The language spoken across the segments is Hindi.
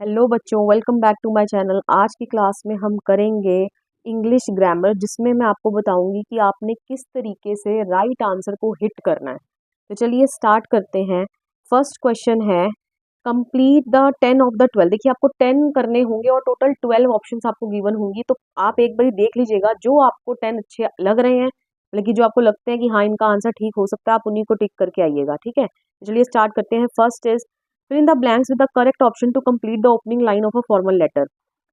हेलो बच्चों, welcome back to my channel. आज की क्लास में हम करेंगे इंग्लिश ग्रामर, जिसमें मैं आपको बताऊंगी कि आपने किस तरीके से राइट आंसर को हिट करना है। तो चलिए स्टार्ट करते हैं। फर्स्ट क्वेश्चन है, कंप्लीट द 10 ऑफ द 12। देखिए, आपको 10 करने होंगे और टोटल 12 ऑप्शंस आपको गिवन होंगी। तो आप एक बार देख लीजिएगा, जो आपको 10 अच्छे लग रहे हैं, लेकिन जो आपको लगते हैं कि हाँ इनका आंसर ठीक हो सकता है, आप उन्हीं को टिक करके आइएगा। ठीक है, तो चलिए स्टार्ट करते हैं। First is fill in the blanks with the correct option to complete the opening line of a formal letter.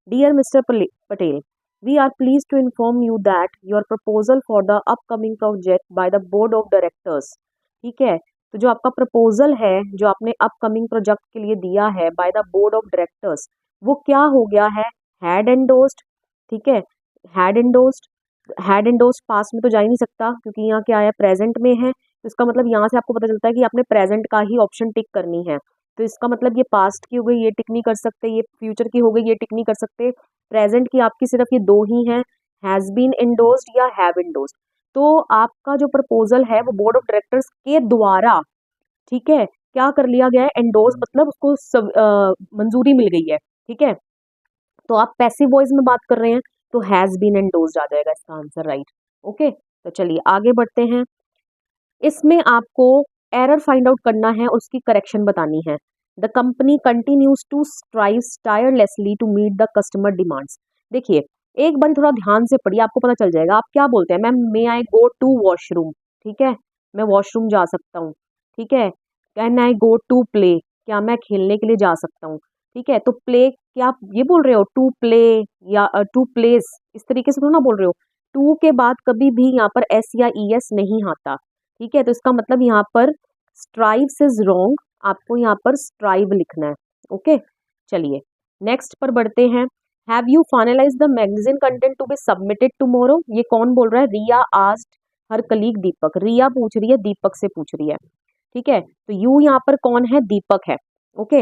Dear Mr. Patel, we are pleased to inform you that your proposal for the upcoming project by the board of directors, ठीक है, तो जो आपका प्रपोजल है, जो आपने अपकमिंग प्रोजेक्ट के लिए दिया है by the board of directors, वो क्या हो गया है? हैड एंडोस्ड। ठीक है, हैड एंडोस्ड। हैड एंडोस्ड पास में तो जा ही नहीं सकता, क्योंकि यहाँ क्या है, प्रेजेंट में है। तो इसका मतलब यहाँ से आपको पता चलता है कि आपने प्रेजेंट का ही ऑप्शन टिक करनी है। तो इसका मतलब ये पास्ट की हो गई, ये टिक नहीं कर सकते, ये फ्यूचर की हो गई, ये टिक नहीं कर सकते। प्रेजेंट की आपकी सिर्फ ये दो ही हैं, हैज बीन एंडोर्स्ड या हैव एंडोर्स्ड। तो आपका जो प्रपोजल है वो बोर्ड ऑफ डायरेक्टर्स के द्वारा, ठीक है, क्या कर लिया गया है? एंडोर्स, मतलब उसको मंजूरी मिल गई है। ठीक है, तो आप पैसिव वॉइस में बात कर रहे हैं, तो हैज बीन एंडोर्स्ड आ जाएगा इसका आंसर, राइट। ओके, तो चलिए आगे बढ़ते हैं। इसमें आपको एरर फाइंड आउट करना है, उसकी करेक्शन बतानी है। The company continues to strive tirelessly to meet the customer demands. देखिए, एक बार थोड़ा ध्यान से पढ़िए, आपको पता चल जाएगा। आप क्या बोलते हैं? Ma'am, may I go to washroom. ठीक है, मैं वॉशरूम जा सकता हूँ। ठीक है, can I go to play, क्या मैं खेलने के लिए जा सकता हूँ? ठीक है, तो प्ले, क्या आप ये बोल रहे हो टू प्ले या टू प्लेस? इस तरीके से तो ना बोल रहे हो। टू के बाद कभी भी यहाँ पर एस या ई एस नहीं आता। ठीक है, तो इसका मतलब यहाँ पर स्ट्राइव्स इज रॉन्ग, आपको यहाँ पर स्ट्राइव लिखना है। ओके, चलिए नेक्स्ट पर बढ़ते हैं। Have you finalise the magazine content to be submitted tomorrow? ये कौन बोल रहा है? रिया आस्क्ड हर कलीग दीपक। रिया पूछ रही है, दीपक से पूछ रही है। ठीक है, तो यू यहाँ पर कौन है? दीपक है। ओके,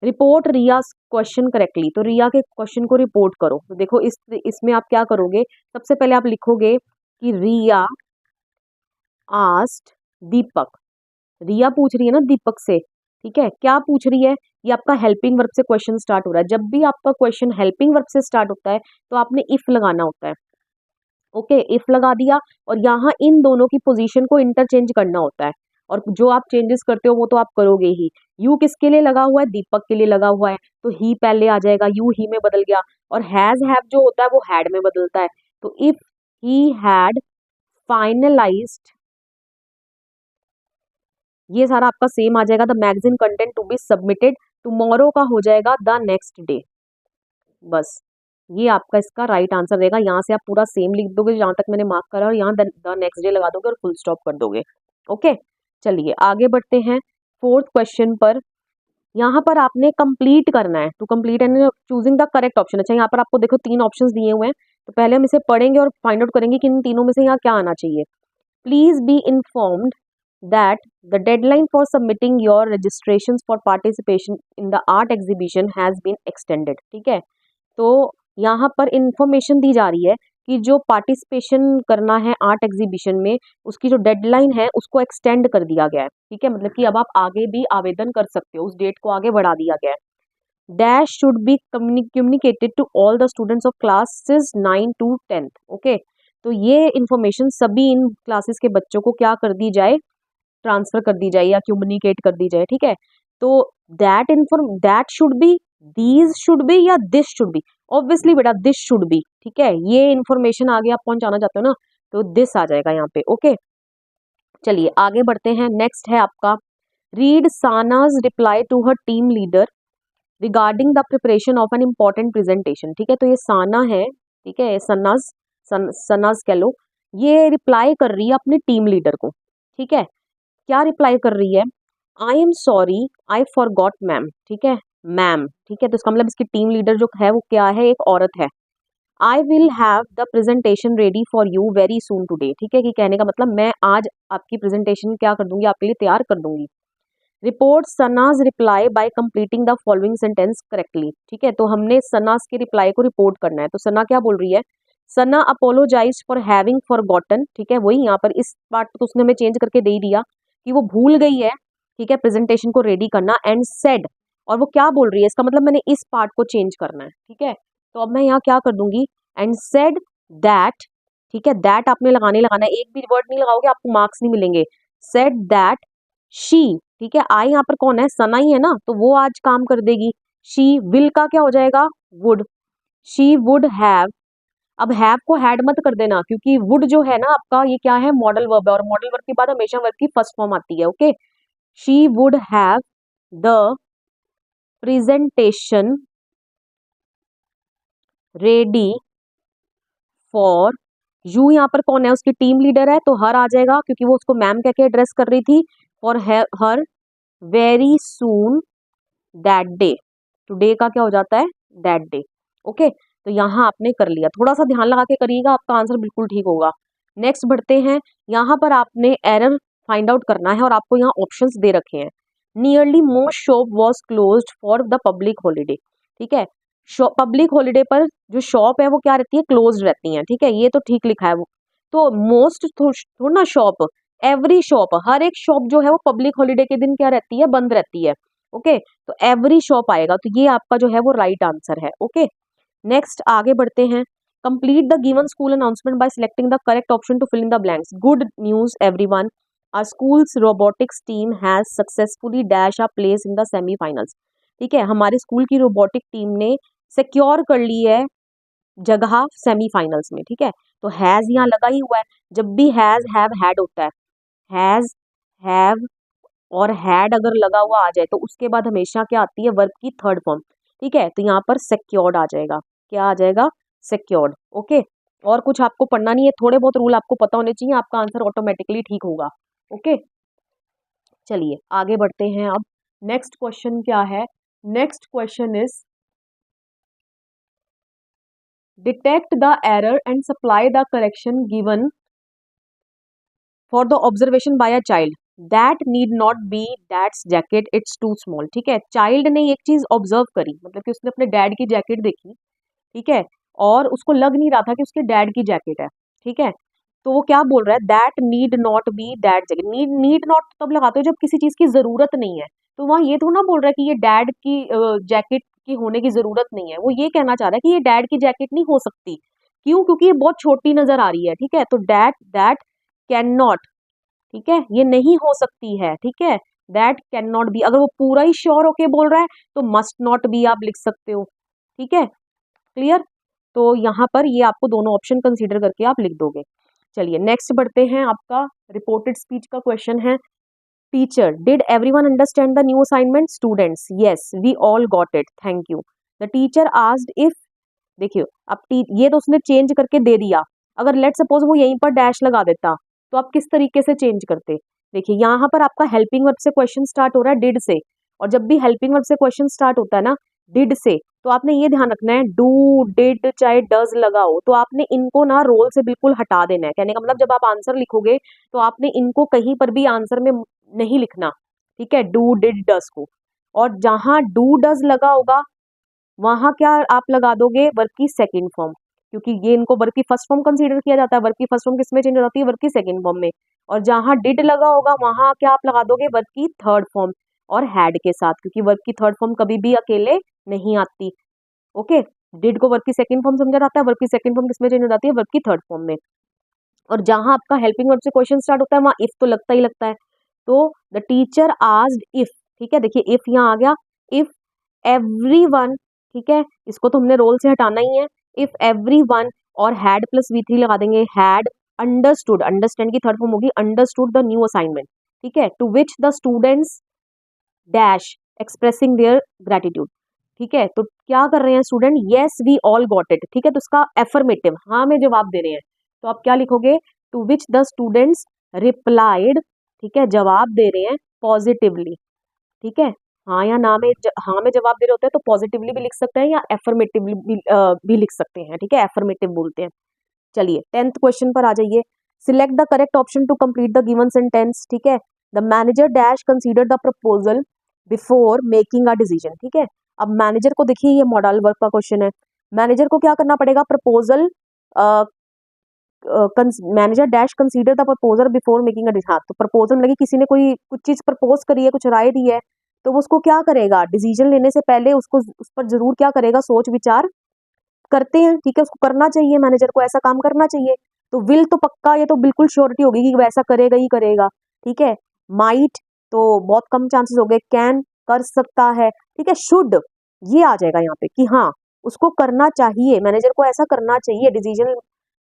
रिपोर्ट रिया क्वेश्चन करेक्टली, तो रिया के क्वेश्चन को रिपोर्ट करो। तो देखो इसमें आप क्या करोगे? सबसे पहले आप लिखोगे कि रिया आस्क्ड दीपक। रिया पूछ रही है ना दीपक से। ठीक है, क्या पूछ रही है? ये आपका हेल्पिंग वर्ब से क्वेश्चन स्टार्ट हो रहा है। जब भी आपका क्वेश्चन हेल्पिंग वर्ब से स्टार्ट होता है, तो आपने इफ लगाना होता है। ओके, इफ लगा दिया, और यहाँ इन दोनों की पोजीशन को इंटरचेंज करना होता है। और जो आप चेंजेस करते हो वो तो आप करोगे ही। यू किसके लिए लगा हुआ है? दीपक के लिए लगा हुआ है, तो ही पहले आ जाएगा, यू ही में बदल गया। और हैज हैव जो होता है वो हैड में बदलता है। तो इफ ही हैड फाइनलाइज्ड, ये सारा आपका सेम आ जाएगा। The magazine content to be submitted tomorrow का हो जाएगा द नेक्स्ट डे। बस ये आपका इसका राइट आंसर रहेगा। यहाँ से आप पूरा सेम लिख दोगे जहाँ तक मैंने मार्क करा, और यहाँ द नेक्स्ट डे लगा दोगे और फुल स्टॉप कर दोगे। ओके, चलिए आगे बढ़ते हैं फोर्थ क्वेश्चन पर। यहाँ पर आपने कंप्लीट करना है। To complete and choosing the correct option. अच्छा, यहाँ पर आपको देखो 3 ऑप्शंस दिए हुए हैं, तो पहले हम इसे पढ़ेंगे और फाइंड आउट करेंगे कि इन तीनों में से यहाँ क्या आना चाहिए। Please be informed that the deadline for submitting your registrations for participation in the art exhibition has been extended। ठीक है, तो यहाँ पर इंफॉर्मेशन दी जा रही है कि जो पार्टिसिपेशन करना है आर्ट एग्जीबिशन में, उसकी जो डेडलाइन है उसको एक्सटेंड कर दिया गया है। ठीक है, मतलब कि अब आप आगे भी आवेदन कर सकते हो, उस डेट को आगे बढ़ा दिया गया है। Dash should be communicated to all the students of classes 9 to 10। Okay, तो ये इंफॉर्मेशन सभी इन क्लासेस के बच्चों को क्या कर दी जाए? ट्रांसफर कर दी जाए या कम्युनिकेट कर दी जाए। ठीक है, तो that should be, these should be या दिस शुड बी? ऑब्वियसली बेटा दिस शुड बी। ठीक है, ये इंफॉर्मेशन आगे आप पहुंचाना चाहते हो ना, तो दिस आ जाएगा यहाँ पे। ओके, चलिए आगे बढ़ते हैं। नेक्स्ट है आपका, read Sana's reply to her team leader regarding the preparation of an important presentation. ठीक है, तो ये साना है। ठीक है, सनाज कह लो। ये रिप्लाई कर रही है अपने टीम लीडर को। ठीक है, क्या रिप्लाई कर रही है? I am sorry I forgot ma'am. ठीक है, मैम। ठीक है, तो इसका मतलब इसकी टीम लीडर जो है वो क्या है? एक औरत है। I will have the presentation ready for you very soon today. ठीक है, कि कहने का मतलब मैं आज आपकी प्रेजेंटेशन क्या कर दूंगी? आपके लिए तैयार कर दूंगी। Report Sana's reply by completing the following sentence correctly. ठीक है, तो हमने सनाज के रिप्लाई को रिपोर्ट करना है। तो सना क्या बोल रही है? सना अपोलोजाइज फॉर हैविंग फॉरगॉटन। ठीक है, वही यहाँ पर इस पार्ट तो उसने हमें चेंज करके दे ही दिया कि वो भूल गई है। ठीक है, प्रेजेंटेशन को रेडी करना। एंड सेड, और वो क्या बोल रही है, इसका मतलब मैंने इस पार्ट को चेंज करना है, ठीक है। तो अब मैं यहाँ क्या कर दूंगी, एंड सेड दैट, ठीक है, दैट आपने लगाना है, एक भी वर्ड नहीं लगाओगे आपको मार्क्स नहीं मिलेंगे। सेड दैट शी, ठीक है, आई यहाँ पर कौन है, सना ही है ना, तो वो आज काम कर देगी। शी विल का क्या हो जाएगा, वुड, शी वुड हैव, अब हैव को हैड मत कर देना, क्योंकि वुड जो है ना आपका ये क्या है, मॉडल वर्ब है, और मॉडल वर्ब के बाद हमेशा वर्ब की फर्स्ट फॉर्म आती है, okay. She would have the presentation ready for you, यहाँ पर कौन है, उसकी टीम लीडर है, तो हर आ जाएगा, क्योंकि वो उसको मैम कह के एड्रेस कर रही थी। For her very soon that day, today का क्या हो जाता है, दैट डे, ओके। तो यहाँ आपने कर लिया, थोड़ा सा ध्यान लगा के करिएगा, आपका आंसर बिल्कुल ठीक होगा। नेक्स्ट बढ़ते हैं, यहाँ पर आपने एरर फाइंड आउट करना है, और आपको यहाँ ऑप्शंस दे रखे हैं। Nearly most shop was closed for the public holiday, ठीक है, पब्लिक हॉलीडे पर जो शॉप है वो क्या रहती है, क्लोज रहती है, ठीक है, ये तो ठीक लिखा है वो। तो मोस्ट थोड़ा ना शॉप, एवरी शॉप, हर एक शॉप जो है वो पब्लिक हॉलीडे के दिन क्या रहती है, बंद रहती है, ओके। तो एवरी शॉप आएगा, तो ये आपका जो है वो राइट आंसर है, ओके। नेक्स्ट आगे बढ़ते हैं, complete the given school announcement by selecting the correct option to fill in the blanks. Good news everyone, our school's robotics team has successfully dash a place in the semifinals, ठीक है, हमारे स्कूल की रोबोटिक टीम ने सिक्योर कर ली है जगह सेमीफाइनल्स में, ठीक है। तो हैज यहाँ लगा ही हुआ है, जब भी हैज हैव हैड होता है, हैज हैव और हैड अगर लगा हुआ आ जाए तो उसके बाद हमेशा क्या आती है, वर्ब की थर्ड फॉर्म, ठीक है। तो यहाँ पर सिक्योर्ड आ जाएगा, क्या आ जाएगा, सिक्योर्ड, ओके। और कुछ आपको पढ़ना नहीं है, थोड़े बहुत रूल आपको पता होने चाहिए, आपका आंसर ऑटोमेटिकली ठीक होगा, ओके। चलिए आगे बढ़ते हैं, अब नेक्स्ट क्वेश्चन क्या है, next question is detect the error and supply the correction given for the observation by a child that need not be that's jacket it's too small, ठीक है। चाइल्ड ने एक चीज ऑब्जर्व करी, मतलब कि उसने अपने डैड की जैकेट देखी, ठीक है, और उसको लग नहीं रहा था कि उसके डैड की जैकेट है, ठीक है। तो वो क्या बोल रहा है, that need not B that jacket, need not तब लगाते हो जब किसी चीज की जरूरत नहीं है, तो वहाँ ये थोड़ा ना बोल रहा है कि ये डैड की जैकेट की होने की जरूरत नहीं है, वो ये कहना चाह रहा है कि ये डैड की जैकेट नहीं हो सकती, क्यों, क्योंकि ये बहुत छोटी नजर आ रही है, ठीक है। तो दैट कैन नॉट, ठीक है, ये नहीं हो सकती है, ठीक है, दैट कैन नॉट बी, अगर वो पूरा ही श्योर होके बोल रहा है तो मस्ट नॉट बी आप लिख सकते हो, ठीक है, क्लियर। तो यहाँ पर ये आपको दोनों ऑप्शन कंसीडर करके आप लिख दोगे। चलिए नेक्स्ट बढ़ते हैं, आपका रिपोर्टेड स्पीच का क्वेश्चन है, teacher did everyone understand the new assignment, students yes we all got it thank you. The teacher asked if, देखिए अब ये तो उसने चेंज करके दे दिया, अगर लेट सपोज वो यहीं पर डैश लगा देता तो आप किस तरीके से चेंज करते। देखिए यहाँ पर आपका हेल्पिंग वर्ब से क्वेश्चन स्टार्ट हो रहा है डिड से, और जब भी हेल्पिंग वर्ब से क्वेश्चन स्टार्ट होता है ना डिड से, तो आपने ये ध्यान रखना है डू डिड चाहे डज लगा हो तो आपने इनको ना रोल से बिल्कुल हटा देना है, कहने का मतलब जब आप आंसर लिखोगे तो आपने इनको कहीं पर भी आंसर में नहीं लिखना, ठीक है, डू डिड डज को। और जहां डू डज लगा होगा वहां क्या आप लगा दोगे, वर्ब की सेकंड फॉर्म, क्योंकि ये इनको वर्ब की फर्स्ट फॉर्म कंसीडर किया जाता है, वर्ब की फर्स्ट फॉर्म किसमें चेंज हो जाती है, वर्ब की सेकंड फॉर्म में। और जहां डिड लगा होगा वहां क्या आप लगा दोगे, वर्ब की थर्ड फॉर्म और हैड के साथ, क्योंकि वर्ब की थर्ड फॉर्म कभी भी अकेले नहीं आती, ओके। डिड को वर्ब की सेकंड फॉर्म समझा जाता है, वर्ब की सेकंड फॉर्म किसमें चेंज हो जाती है, वर्ब की थर्ड फॉर्म में। और जहां आपका हेल्पिंग वर्ब से क्वेश्चन स्टार्ट होता है वहां इफ तो लगता ही लगता है, तो द टीचर आस्क्ड इफ, ठीक है, देखिए इफ यहाँ आ गया, इफ एवरीवन, ठीक है, इसको तो हमने रोल से हटाना ही है, इफ एवरीवन, और हैड प्लस वी3 लगा देंगे, हैड अंडरस्टूड, अंडरस्टैंड की थर्ड फॉर्म होगी अंडरस्टूड द न्यू असाइनमेंट, ठीक है, to which the students dash expressing their gratitude, ठीक है। तो क्या कर रहे हैं student, yes we all got it, ठीक है, तो उसका एफर्मेटिव हाँ में जवाब दे रहे हैं, तो आप क्या लिखोगे, to which the students replied, ठीक है, जवाब दे रहे हैं पॉजिटिवली, ठीक है, हाँ या ना में हाँ में जवाब दे रहे होते हैं तो पॉजिटिवली भी लिख सकते हैं या एफर्मेटिवली भी लिख सकते हैं, ठीक है, एफर्मेटिव बोलते हैं। चलिए 10th क्वेश्चन पर आ जाइए, select the correct option to complete the given sentence, ठीक है, the manager dash consider the proposal before making a decision, ठीक है। अब मैनेजर को देखिए, ये मॉडल वर्क का क्वेश्चन है, मैनेजर को क्या करना पड़ेगा, proposal, manager dash consider the proposal before making a decision, तो प्रपोजल मतलब कि किसी ने कोई कुछ चीज प्रपोज करी है, कुछ राय दी है, तो वो उसको क्या करेगा, डिसीजन लेने से पहले उसको उस पर जरूर क्या करेगा, सोच विचार करते हैं, ठीक है, उसको करना चाहिए, मैनेजर को ऐसा काम करना चाहिए। तो विल तो पक्का, ये तो बिल्कुल श्योरिटी होगी कि वैसा करेगा ही करेगा, ठीक है। माइट तो बहुत कम चांसेस हो गए, कैन कर सकता है, ठीक है। शुड ये आ जाएगा यहाँ पे कि हाँ उसको करना चाहिए, मैनेजर को ऐसा करना चाहिए, डिसीजन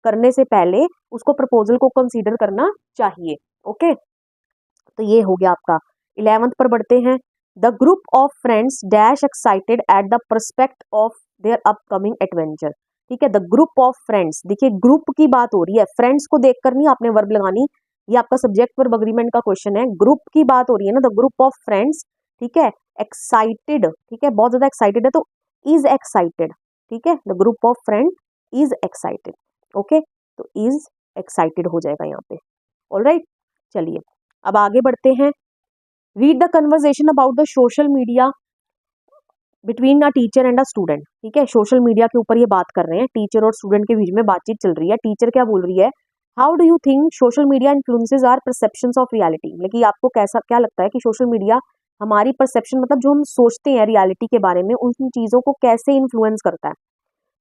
करने से पहले उसको प्रपोजल को कंसीडर करना चाहिए। ओके, तो ये हो गया आपका। 11th पर बढ़ते हैं। The group of friends dash excited at the prospect of their upcoming adventure, ठीक है। द ग्रुप ऑफ फ्रेंड्स, देखिए ग्रुप की बात हो रही है, फ्रेंड्स को देखकर नहीं आपने वर्ब लगानी, ये आपका सब्जेक्ट वर्ब अग्रीमेंट का क्वेश्चन है, ग्रुप की बात हो रही है ना, द ग्रुप ऑफ फ्रेंड्स, ठीक है। एक्साइटेड, ठीक है, बहुत ज्यादा एक्साइटेड है तो इज एक्साइटेड, ठीक है। The group of friend is excited, okay, तो इज एक्साइटेड हो जाएगा यहाँ पे। ऑलराइट, चलिए अब आगे बढ़ते हैं। Read the conversation about the social media between a teacher and a student, ठीक है। सोशल मीडिया के ऊपर ये बात कर रहे हैं, टीचर और स्टूडेंट के बीच में बातचीत चल रही है। टीचर क्या बोल रही है, how do you think social media influences our perceptions of reality, लेकिन आपको कैसा क्या लगता है कि सोशल मीडिया हमारी परसेप्शन, मतलब जो हम सोचते हैं रियलिटी के बारे में, उन चीजों को कैसे इन्फ्लुएंस करता है।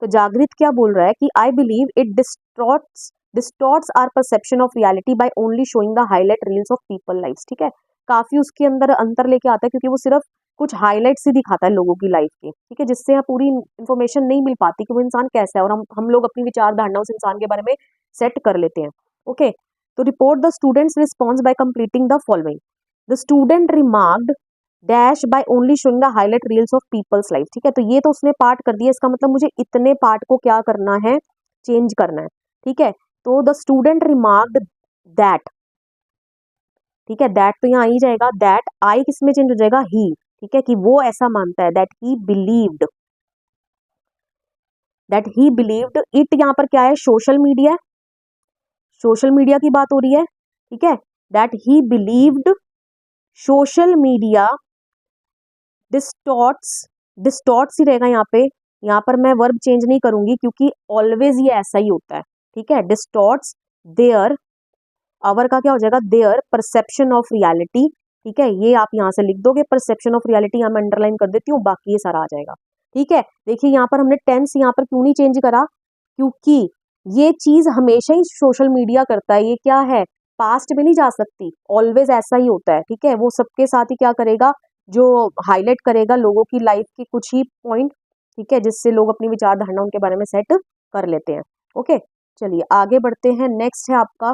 तो जागृत क्या बोल रहा है कि I believe it distorts our perception of reality by only showing the highlight reels of people lives, ठीक है। काफी उसके अंदर अंतर लेके आता है क्योंकि वो सिर्फ कुछ हाईलाइट्स ही दिखाता है लोगों की लाइफ के, ठीक है, जिससे यहाँ पूरी इन्फॉर्मेशन नहीं मिल पाती कि वो इंसान कैसा है, और हम लोग अपनी विचारधारणा उस इंसान के बारे में सेट कर लेते हैं। ओके, तो report the students response bye completing the following. The student remarked dash by only showing the highlight reels of people's life, ठीक है। तो ये तो उसने पार्ट कर दिया, इसका मतलब मुझे इतने पार्ट को क्या करना है, चेंज करना है, ठीक है। तो द स्टूडेंट रिमार्क्ड दैट, ठीक है, दैट तो यहाँ आ ही जाएगा, दैट आई किस में चेंज हो जाएगा, ही, ठीक है, कि वो ऐसा मानता है, दैट ही बिलीव्ड इट, यहाँ पर क्या है, सोशल मीडिया, सोशल मीडिया की बात हो रही है, ठीक है। That he believed social media distorts ही रहेगा यहाँ पर मैं वर्ब चेंज नहीं करूंगी क्योंकि ऑलवेज ये ऐसा ही होता है, ठीक है। डिस्टॉर्ट्स देयर, आवर का क्या हो जाएगा, देयर परसेप्शन ऑफ रियलिटी, ठीक है। ये आप यहाँ से लिख दोगे, परसेप्शन ऑफ रियलिटी यहाँ मैं अंडरलाइन कर देती हूँ, बाकी ये सारा आ जाएगा, ठीक है। देखिए यहाँ पर हमने टेंस यहाँ पर क्यों नहीं चेंज करा, क्योंकि ये चीज हमेशा ही सोशल मीडिया करता है, ये क्या है, पास्ट में नहीं जा सकती, ऑलवेज ऐसा ही होता है, ठीक है। वो सबके साथ ही क्या करेगा, जो हाईलाइट करेगा लोगों की लाइफ के कुछ ही पॉइंट, ठीक है, जिससे लोग अपनी विचारधारणा उनके बारे में सेट कर लेते हैं। ओके, चलिए आगे बढ़ते हैं। नेक्स्ट है आपका,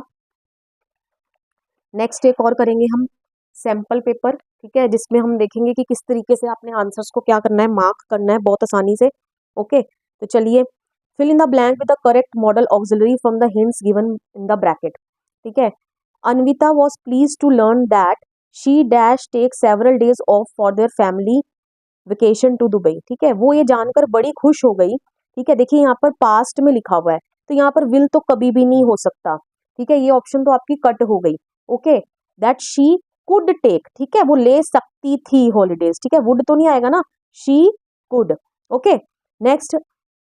नेक्स्ट एक और करेंगे हम सैंपल पेपर, ठीक है, जिसमें हम देखेंगे कि किस तरीके से आपने आंसर्स को क्या करना है, मार्क करना है बहुत आसानी से। ओके, तो चलिए, fill in the blank with the correct modal auxiliary from the hints given in the bracket, ठीक है। Anvita was pleased to learn that she dash take several days off for their family vacation to Dubai, ठीक है। वो ये जानकर बड़ी खुश हो गई, ठीक है। देखिए यहाँ पर पास्ट में लिखा हुआ है, तो यहाँ पर विल तो कभी भी नहीं हो सकता, ठीक है, ये ऑप्शन तो आपकी कट हो गई। Okay, that she could take, ठीक है, वो ले सकती थी हॉलीडेज, ठीक है, वुड तो नहीं आएगा ना, she could. Okay, next,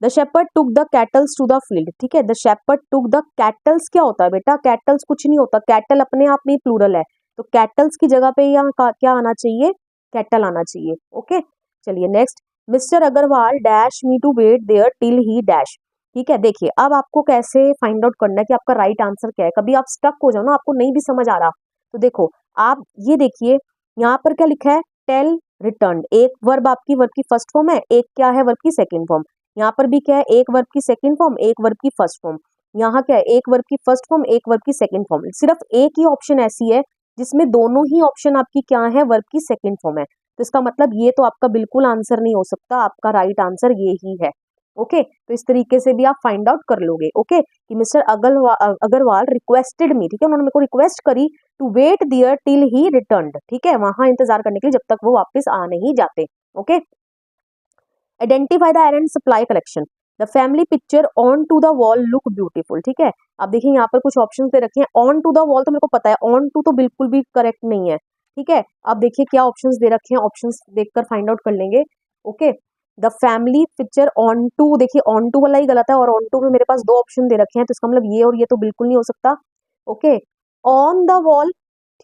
the shepherd took the cattles to the field, ठीक है। The shepherd took the cattles क्या होता है बेटा, कैटल्स कुछ नहीं होता, कैटल अपने आप में प्लूरल है, तो कैटल्स की जगह पे यहाँ क्या आना चाहिए, कैटल आना चाहिए। ओके, चलिए next, mister Agarwal dash me to wait there till he dash, ठीक है। देखिए अब आपको कैसे फाइंड आउट करना है कि आपका राइट आंसर क्या है, कभी आप स्टक हो जाओ ना, आपको नहीं भी समझ आ रहा, तो देखो आप ये देखिए यहाँ पर क्या लिखा है, टेल रिटर्न, एक वर्ब आपकी वर्ब की फर्स्ट फॉर्म है, एक क्या है, वर्ब की सेकंड फॉर्म। यहाँ पर भी क्या है, एक वर्ब की सेकंड फॉर्म, एक वर्ब की फर्स्ट फॉर्म। यहाँ क्या है, एक वर्ब की फर्स्ट फॉर्म, एक वर्ब की सेकंड फॉर्म। सिर्फ एक ही ऑप्शन ऐसी है जिसमें दोनों ही ऑप्शन आपकी क्या है, वर्ब की सेकंड फॉर्म है, तो इसका मतलब ये तो आपका बिल्कुल आंसर नहीं हो सकता, आपका राइट आंसर ये ही है। ओके, तो इस तरीके से भी आप फाइंड आउट कर लोगे। ओके, कि मिस्टर अग्रवाल रिक्वेस्टेड मी, ठीक है, उन्होंने मेरे को रिक्वेस्ट करी to wait there till he returned, ठीक है, वहां इंतजार करने के लिए जब तक वो वापस आ नहीं जाते। Okay, identify the errand supply collection, the family picture on to the wall look beautiful, ठीक है। अब देखिए यहाँ पर कुछ ऑप्शन दे रखे हैं, ऑन टू द वॉल तो मेरे को पता है, ऑन टू तो बिल्कुल भी करेक्ट नहीं है, ठीक है। अब देखिए क्या ऑप्शंस दे रखे हैं, ऑप्शंस देखकर फाइंड आउट कर लेंगे। Okay, the family picture on to, देखिए ऑन टू वाला ही गलत है, और ऑन टू में मेरे पास दो ऑप्शन दे रखे हैं, तो इसका मतलब ये और ये तो बिल्कुल नहीं हो सकता। ओके, ऑन द वॉल,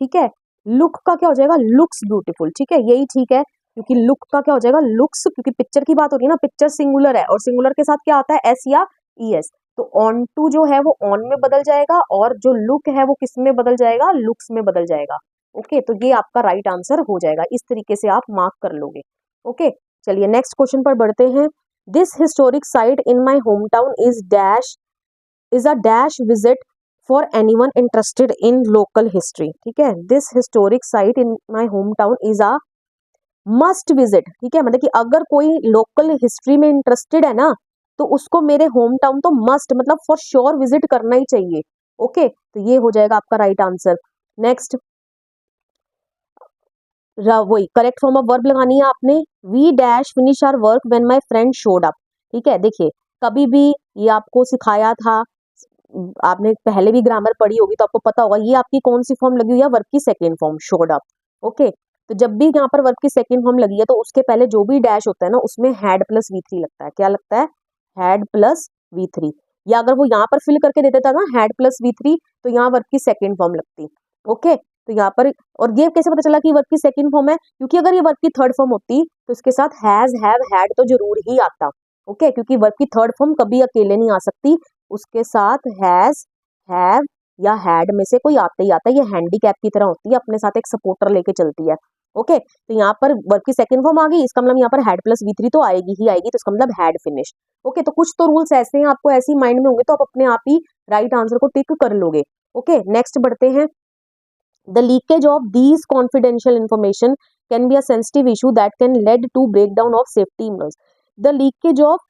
ठीक है, लुक का क्या हो जाएगा, लुक्स ब्यूटीफुल, ठीक है, यही ठीक है, क्योंकि लुक का क्या हो जाएगा, लुक्स, क्योंकि पिक्चर की बात हो रही है ना, पिक्चर सिंगुलर है और सिंगुलर के साथ क्या आता है, एस या ई एस, तो ऑन टू जो है वो ऑन में बदल जाएगा और जो लुक है वो किस में बदल जाएगा, लुक्स में बदल जाएगा। ओके, तो ये आपका राइट आंसर हो जाएगा, इस तरीके से आप मार्क कर लोगे। ओके, चलिए नेक्स्ट क्वेश्चन पर बढ़ते हैं। This historic site in my home town is a dash visit for anyone interested in local history, ठीक है, this historic site in my home town is a must visit, ठीक है, मतलब कि अगर कोई लोकल हिस्ट्री में इंटरेस्टेड है ना, तो उसको मेरे होम टाउन तो मस्ट मतलब फॉर श्योर विजिट करना ही चाहिए। ओके, तो ये हो जाएगा आपका राइट आंसर। नेक्स्ट, वही करेक्ट फॉर्म ऑफ वर्ब लगानी है आपने, we dash finish our work when my friend showed up, ठीक है, देखिए कभी भी ये आपको सिखाया था, आपने पहले भी ग्रामर पढ़ी होगी तो आपको पता होगा ये आपकी कौन सी फॉर्म लगी हुई है, वर्ब की second form showed up. Okay, तो जब भी यहाँ पर वर्ब की सेकेंड फॉर्म लगी है तो उसके पहले जो भी डैश होता है ना उसमें हैड प्लस वी थ्री लगता है, क्या लगता है, हैड प्लस वी थ्री, या अगर वो यहाँ पर फिल करके दे देता ना हैड प्लस वी थ्री, तो यहाँ वर्ब की सेकेंड फॉर्म लगती। ओके, तो यहाँ पर, और ये कैसे पता चला कि वर्ब की सेकंड फॉर्म है, क्योंकि अगर ये वर्ब की थर्ड फॉर्म होती तो इसके साथ हैज हैव हैड तो जरूर ही आता। ओके, क्योंकि वर्ब की थर्ड फॉर्म कभी अकेले नहीं आ सकती, उसके साथ हैज, हैव या हैड में से कोई आता ही आता है, ये हैंडीकैप की तरह होती है, अपने साथ एक सपोर्टर लेके चलती है। ओके, तो यहाँ पर वर्ब की सेकंड फॉर्म आ गई, इसका मतलब यहाँ पर हैड प्लस वी थ्री तो आएगी ही आएगी, तो इसका मतलब हैड फिनिश। ओके, तो कुछ तो रूल्स ऐसे हैं, आपको ऐसी माइंड में होंगे तो आप अपने आप ही राइट आंसर को टिक कर लोगे। ओके, नेक्स्ट बढ़ते हैं। The leakage of these confidential information can be a sensitive issue that can lead to breakdown of safety emails. The leakage of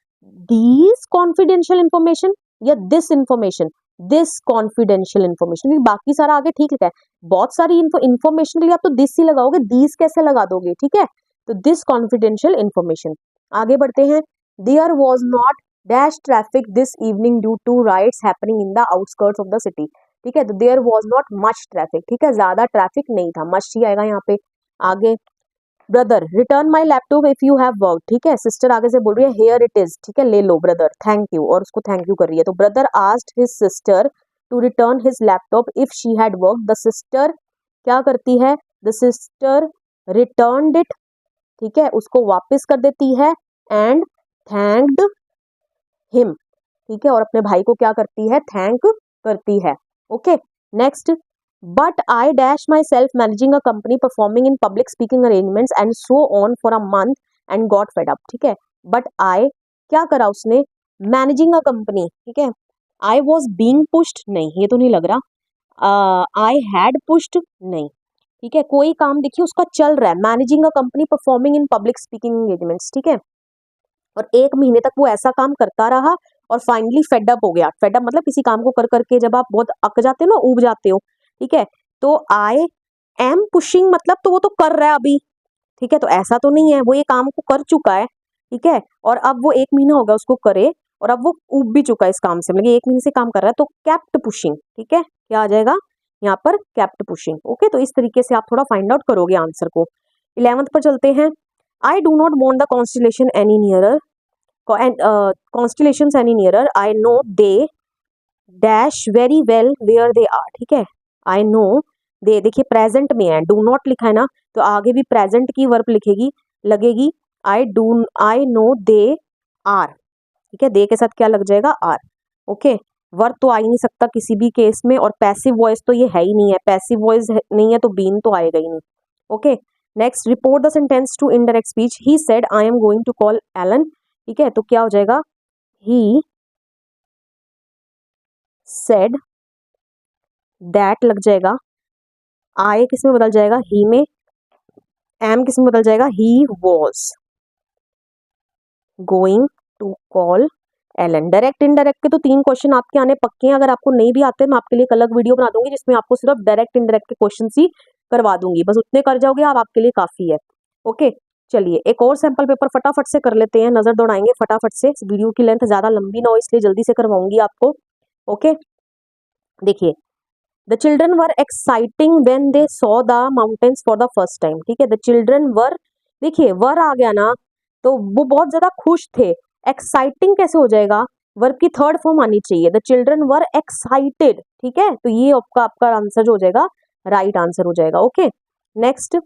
these confidential information या this information, this confidential information, क्योंकि बाकी सारा आगे ठीक लिखा है, बहुत सारी इंफॉर्मेशन के लिए आप तो this ही लगाओगे, these कैसे लगा दोगे, ठीक है, तो this confidential information। आगे बढ़ते हैं। There was not dash traffic this evening due to riots happening in the outskirts of the city, ठीक है, तो there was not much traffic, ठीक है, ज्यादा ट्रैफिक नहीं था, मच ही आएगा यहाँ पे। आगे, brother return my laptop if you have work, ठीक है, सिस्टर आगे से बोल रही है हेयर इट इज, ठीक है, ले लो ब्रदर, थैंक यू, और उसको थैंक यू कर रही है, तो brother asked his sister to return his laptop if she had work, the sister क्या करती है, द सिस्टर रिटर्नड इट, ठीक है, उसको वापस कर देती है, एंड थैंक्ड हिम, ठीक है, और अपने भाई को क्या करती है, थैंक करती है। Okay, next, but I dash my self managing a company performing in public speaking arrangements and so on for a month and got fed up, ठीक है, बट आई क्या करा उसने, मैनेजिंग अ कंपनी, ठीक है, आई वॉज बींग पुश्ड, नहीं ये तो नहीं लग रहा, आई हैड पुश्ड, नहीं, ठीक है, कोई काम देखिए उसका चल रहा है, managing a company performing in public speaking engagements, ठीक है, और 1 महीने तक वो ऐसा काम करता रहा और फाइनली फेडअप हो गया, फेडअप मतलब किसी काम को कर करके जब आप बहुत अक जाते हो ना, ऊब जाते हो, ठीक है, तो आई एम पुशिंग मतलब तो वो तो कर रहा है अभी, ठीक है, तो ऐसा तो नहीं है, वो ये काम को कर चुका है, ठीक है, और अब वो 1 महीना होगा उसको करे और अब वो ऊब भी चुका है इस काम से, मतलब 1 महीने से काम कर रहा है, तो कैप्ट पुशिंग, ठीक है, क्या आ जाएगा यहाँ पर, कैप्ट पुशिंग। ओके, तो इस तरीके से आप थोड़ा फाइंड आउट करोगे आंसर को। 11th पर चलते हैं। I do not want the constellation any nearer, constellations any nearer, I know they dash very well where they are, ठीक है, I know they, देखिए प्रेजेंट में है, डू नॉट लिखा है ना, तो आगे भी प्रेजेंट की वर्ब लिखेगी लगेगी, आई नो दे आर, ठीक है, दे के साथ क्या लग जाएगा, आर। ओके, वर्ब तो आ ही नहीं सकता किसी भी केस में, और पैसिव वॉइस तो ये है ही नहीं है, पैसिव वॉइस नहीं है तो बीन तो आएगा ही नहीं। Okay, next, report the sentence to indirect speech, he said I am going to call Alan, ठीक है, तो क्या हो जाएगा, he said that लग जाएगा, I किस में बदल जाएगा, he में, am किस में बदल जाएगा, he was going to call Alan. Direct indirect के तो 3 क्वेश्चन आपके आने पक्के हैं, अगर आपको नहीं भी आते मैं आपके लिए एक अलग वीडियो बना दूंगी जिसमें आपको सिर्फ डायरेक्ट इनडायरेक्ट के क्वेश्चन ही करवा दूंगी, बस उतने कर जाओगे आप, आपके लिए काफी है। ओके, चलिए एक और सैंपल पेपर फटाफट से कर लेते हैं, नजर दौड़ाएंगे फटाफट से, वीडियो की लेंथ ज्यादा लंबी ना हो इसलिए जल्दी से करवाऊंगी आपको। ओके, देखिए, the children were exciting when they saw the mountains for the first time, ठीक है, द चिल्ड्रन वर, देखिए वर आ गया ना तो वो बहुत ज्यादा खुश थे, एक्साइटिंग कैसे हो जाएगा, वर्ब की थर्ड फॉर्म आनी चाहिए, द चिल्ड्रन वर एक्साइटेड, ठीक है, तो ये आपका आपका आंसर हो जाएगा, राइट आंसर हो जाएगा। Okay, next,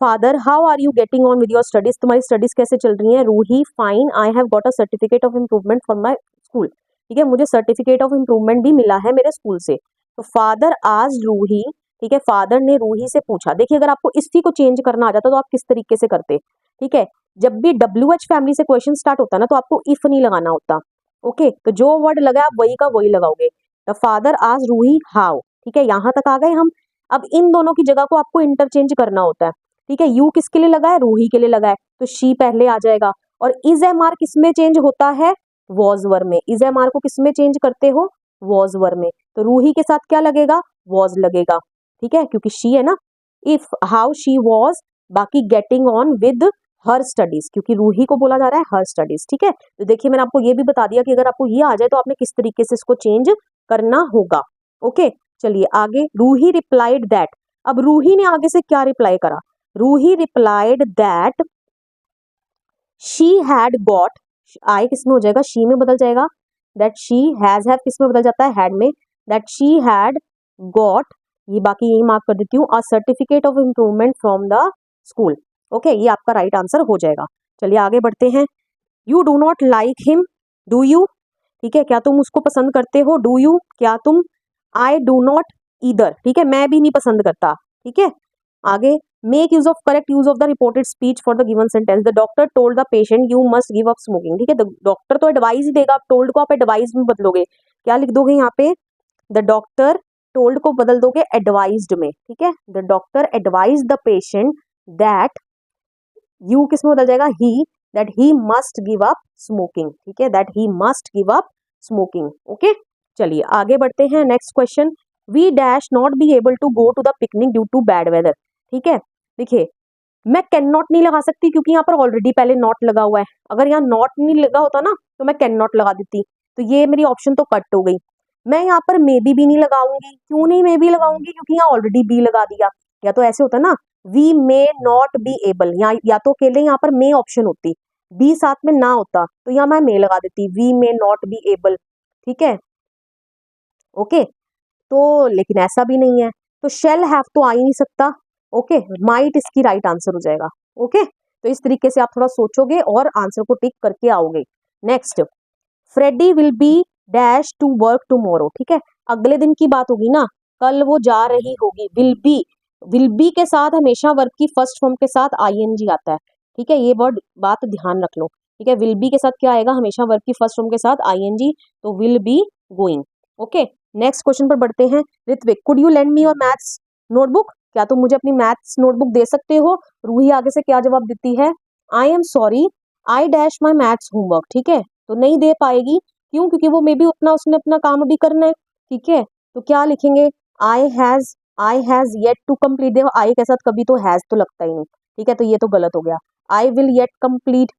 father how are you getting on with your studies, तुम्हारी स्टडीज कैसे चल रही हैं? Ruhi fine, I have got a certificate of improvement from my school, ठीक है, मुझे सर्टिफिकेट ऑफ इम्प्रूवमेंट भी मिला है मेरे स्कूल से। तो फादर आज रूही, ठीक है, फादर ने रूही से पूछा। देखिए अगर आपको इसी को चेंज करना आ जाता तो आप किस तरीके से करते, ठीक है, जब भी WH फैमिली से क्वेश्चन स्टार्ट होता है ना तो आपको इफ नहीं लगाना होता, ओके, तो जो वर्ड लगा आप वही का वही लगाओगे। द फादर आज रूही हाउ, ठीक है, यहां तक आ गए हम। अब इन दोनों की जगह को आपको इंटरचेंज करना होता है, ठीक है, यू किसके लिए लगा है? रूही के लिए लगा है, तो शी पहले आ जाएगा। और इज एम आर किस में चेंज होता है? वॉज वर में। इज एम आर को किस में चेंज करते हो? वॉज वर में। तो रूही के साथ क्या लगेगा? वॉज लगेगा, ठीक है, क्योंकि शी है ना। इफ हाउ शी वॉज, बाकी getting on with her studies, क्योंकि रूही को बोला जा रहा है हर स्टडीज, ठीक है। तो देखिए मैंने आपको ये भी बता दिया कि अगर आपको ये आ जाए तो आपने किस तरीके से इसको चेंज करना होगा, ओके। चलिए आगे, रूही रिप्लाइड दैट। अब रूही ने आगे से क्या रिप्लाई करा? Roohi replied that she had got, I किस में हो जाएगा? शी में बदल जाएगा। दैट शी हैज हैव किस में बदल जाता है? हैड में। दैट शी हैड गॉट, ये बाकी यही मार्क कर देती हूँ, अ certificate of improvement from the school, okay, ये आपका राइट आंसर हो जाएगा। चलिए आगे बढ़ते हैं। You do not like him, do you, ठीक है, क्या तुम उसको पसंद करते हो? डू यू, क्या तुम? आई डू नॉट ईदर, ठीक है, मैं भी नहीं पसंद करता, ठीक है। आगे, make use of correct use of the reported speech for the given sentence. The doctor told the patient you must give up smoking, ठीक है, डॉक्टर तो एडवाइस ही देगा, आप टोल्ड को आप एडवाइस में बदलोगे, क्या लिख दोगे यहाँ पे? द डॉक्टर टोल्ड को बदल दोगे एडवाइज्ड में, ठीक है, the doctor advise the patient that, you किस में बदल जाएगा? He, that he must give up smoking, ठीक है, that he must give up smoking, okay. चलिए आगे बढ़ते हैं। Next question, we dash not be able to go to the picnic due to bad weather, ठीक है। देखिए मैं कैन नॉट नहीं लगा सकती क्योंकि यहाँ पर ऑलरेडी पहले नॉट लगा हुआ है। अगर यहाँ नॉट नहीं लगा होता ना तो मैं कैन नॉट लगा देती, तो ये मेरी ऑप्शन तो कट हो गई। मैं यहाँ पर मे बी भी नहीं लगाऊंगी, क्यों नहीं मे बी लगाऊंगी? क्योंकि यहाँ ऑलरेडी बी लगा दिया। या तो ऐसे होता ना, we may not be able, या तो अकेले यहाँ पर मे ऑप्शन होती, बी साथ में ना होता तो यहाँ मैं मे लगा देती, we may not be able, ठीक है, ओके। तो लेकिन ऐसा भी नहीं है, तो शेल हैव तो आ ही नहीं सकता, ओके, माइट इसकी राइट आंसर हो जाएगा, ओके। तो इस तरीके से आप थोड़ा सोचोगे और आंसर को टिक करके आओगे। Next, Freddie will be dash to work tomorrow, ठीक है, अगले दिन की बात होगी ना, कल वो जा रही होगी। विल बी के साथ हमेशा वर्ब की फर्स्ट फॉर्म के साथ आईएनजी आता है, ठीक है, ये वर्ड बात ध्यान रख लो, ठीक है, विल बी के साथ क्या आएगा? हमेशा वर्ब की फर्स्ट फॉर्म के साथ आईएनजी, तो will be going, okay. Next question पर बढ़ते हैं। Ritvik, could you lend me your maths notebook, क्या तुम मुझे अपनी मैथ्स नोटबुक दे सकते हो? रूही आगे से क्या जवाब देती है? I am sorry I dash my maths homework, ठीक है, तो नहीं दे पाएगी, क्यों? क्योंकि वो मे बी उतना उसने अपना काम अभी करना है, ठीक है, तो क्या लिखेंगे? I has yet to complete. देखो आई के साथ कभी तो हैज तो लगता ही नहीं, ठीक है, तो ये तो गलत हो गया। I will yet complete,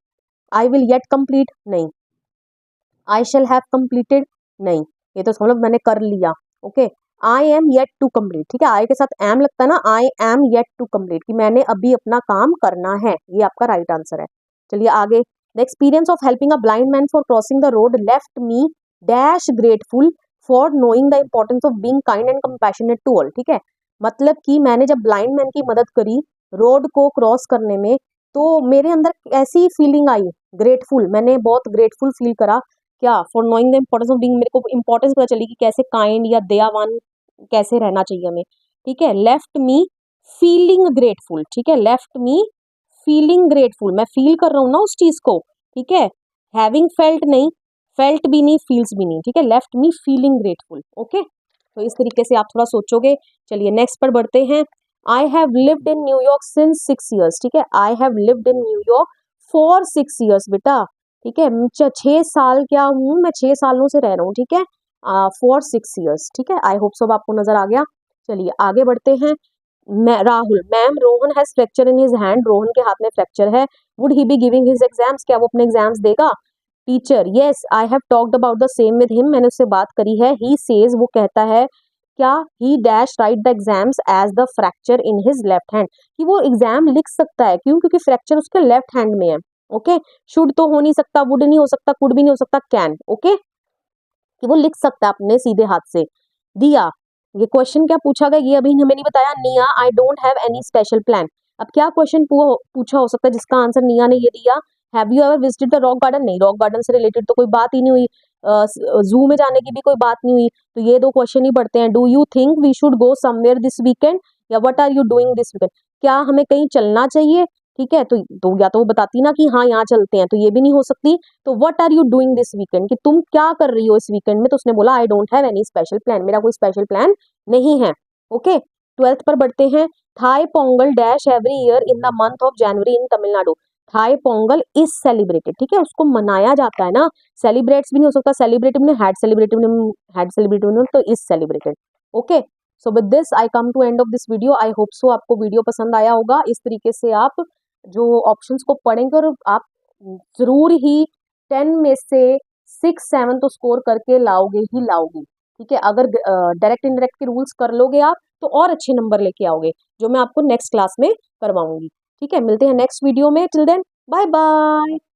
I will yet complete नहीं, आई शेल हैव कंप्लीटेड नहीं, ये तो मतलब मैंने कर लिया, okay. I am yet to complete, ठीक है, आई के साथ एम लगता है ना, I am yet to complete, कि मैंने अभी अपना काम करना है, ये आपका राइट आंसर है। चलिए आगे, the experience of helping a blind man for crossing the road left me dash grateful for knowing the importance of being kind and compassionate to all, ठीक है, मतलब कि मैंने जब ब्लाइंड मैन की मदद करी रोड को क्रॉस करने में, तो मेरे अंदर ऐसी फीलिंग आई, ग्रेटफुल, मैंने बहुत ग्रेटफुल फील करा, क्या? For knowing the importance of being, मेरे को इंपॉर्टेंस पता चली कि कैसे काइंड या दयावान कैसे रहना चाहिए हमें, ठीक है। लेफ्ट मी फीलिंग ग्रेटफुल, ठीक है, लेफ्ट मी फीलिंग ग्रेटफुल, मैं फील कर रहा हूँ ना उस चीज को, ठीक है, हैविंग फेल्ट नहीं, फेल्ट भी नहीं, फील्स भी नहीं, ठीक है, left me feeling grateful, okay. तो इस तरीके से आप थोड़ा सोचोगे। चलिए नेक्स्ट पर बढ़ते हैं। I have lived in New York since 6 years, ठीक है, I have lived in New York for 6 years बेटा, ठीक है, 6 साल क्या हूँ मैं, 6 सालों से रह रहा हूँ, ठीक है, फॉर 6 years, ठीक है। आई होप सब आपको नजर आ गया। चलिए आगे बढ़ते हैं। Rahul, ma'am Rohan has fracture in his hand, Rohan के हाथ में फ्रैक्चर है, would he be giving his exams, क्या वो अपने एग्जाम्स देगा? Teacher, yes I have talked about the same with him, मैंने उससे बात करी है। ही सेज, वो कहता है, क्या? He dash write the exams as the fracture in his left hand, कि वो एग्जाम लिख सकता है, क्यों? क्योंकि फ्रैक्चर उसके लेफ्ट हैंड में है, ओके। शुड तो हो नहीं सकता, वुड नहीं हो सकता, कुड भी नहीं हो सकता, कैन, ओके, कि वो लिख सकता है अपने सीधे हाथ से। दिया, ये क्वेश्चन क्या पूछा गया ये अभी हमें नहीं बताया। निया I don't have any special plan. अब क्या क्वेश्चन पूछा हो सकता है जिसका आंसर निया ने ये दिया, have you ever visited the rock garden? नहीं, रॉक गार्डन से रिलेटेड तो कोई बात ही नहीं हुई, जू में जाने की भी कोई बात नहीं हुई, तो ये दो क्वेश्चन ही बढ़ते हैं। Do you think we should go somewhere this weekend, या what are you doing this weekend? क्या हमें कहीं चलना चाहिए? ठीक है, तो या तो वो बताती ना कि हाँ यहाँ चलते हैं, तो ये भी नहीं हो सकती। तो what are you doing this weekend, कि तुम क्या कर रही हो इस वीकेंड में? तो उसने बोला I don't have any special plan, मेरा कोई स्पेशल प्लान नहीं है। ओके, 12th पर बढ़ते हैं। Thai Pongal dash every year in the month of January in Tamil Nadu. Thai Pongal is celebrated, ठीक है, उसको मनाया जाता है ना, सेलिब्रेट्स भी नहीं हो सकता, सेलिब्रेटिव ने हैड सेलिब्रेटिव ने हैड सेलिब्रेटिव ने तो is celebrated. Okay, so with this I come to end of this video. I hope so आपको वीडियो पसंद आया होगा। इस तरीके से आप जो ऑप्शंस को पढ़ेंगे और आप जरूर ही 10 में से 6-7 तो स्कोर करके लाओगे ही लाओगे। ठीक है, अगर डायरेक्ट इनडायरेक्ट के रूल्स कर लोगे आप तो और अच्छे नंबर लेके आओगे, जो मैं आपको नेक्स्ट क्लास में करवाऊंगी। ठीक है, मिलते हैं नेक्स्ट वीडियो में। Till then bye bye.